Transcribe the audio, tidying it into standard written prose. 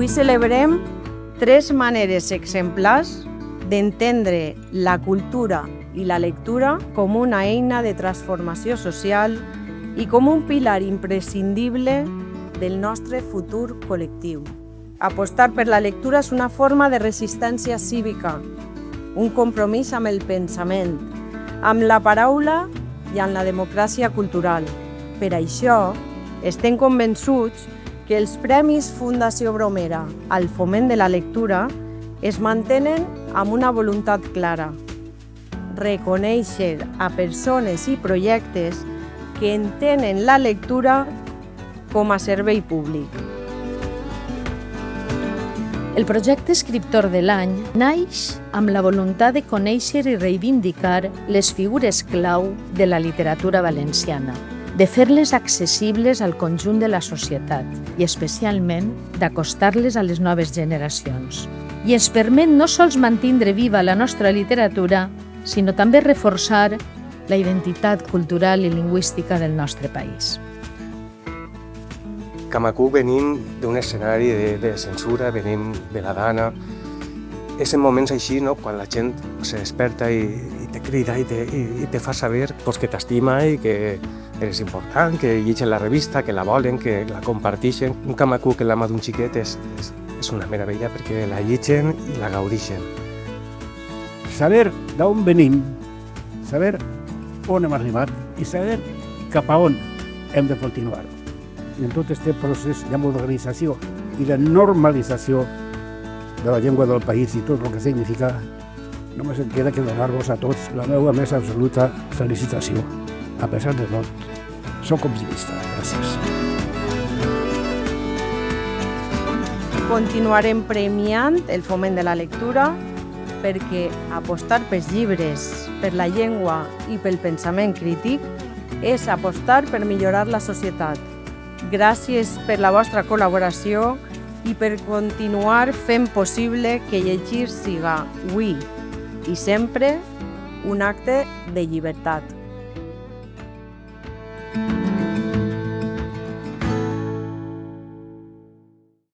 Avui celebrem 3 maneres exemplars d'entendre la cultura i la lectura com una eina de transformació social i com un pilar imprescindible del nostre futur col·lectiu. Apostar per la lectura és una forma de resistència cívica, un compromís amb el pensament, amb la paraula i amb la democràcia cultural. Per això, estem convençuts que els Premis Fundació Bromera al foment de la lectura es mantenen amb una voluntat clara: reconèixer a persones i projectes que entenen la lectura com a servei públic. El projecte Escriptor de l'Any naix amb la voluntat de conèixer i reivindicar les figures clau de la literatura valenciana, de fer-les accessibles al conjunt de la societat i, especialment, d'acostar-les a les noves generacions. I ens permet no sols mantindre viva la nostra literatura, sinó també reforçar la identitat cultural i lingüística del nostre país. Camacuc venim d'un escenari de censura, venim de la Dana. És en moments així, no?, quan la gent se desperta i te crida i te fa saber que t'estima i que eres important, que llegeixen la revista, que la volen, que la comparteixen. Un Camacuc en la mà d'un xiquet és una meravella perquè la llegeixen i la gaudeixen. Saber d'on venim, saber on hem arribat i saber cap a on hem de continuar. I en tot aquest procés de modernització i de normalització de la llengua del país i tot el que significa, només em queda que donar-vos a tots la meva més absoluta felicitació. A pesar de tot, soc optimista. Gràcies. Continuarem premiant el foment de la lectura perquè apostar pels llibres, per la llengua i pel pensament crític és apostar per millorar la societat. Gràcies per la vostra col·laboració i per continuar fent possible que llegir siga avui i sempre un acte de llibertat.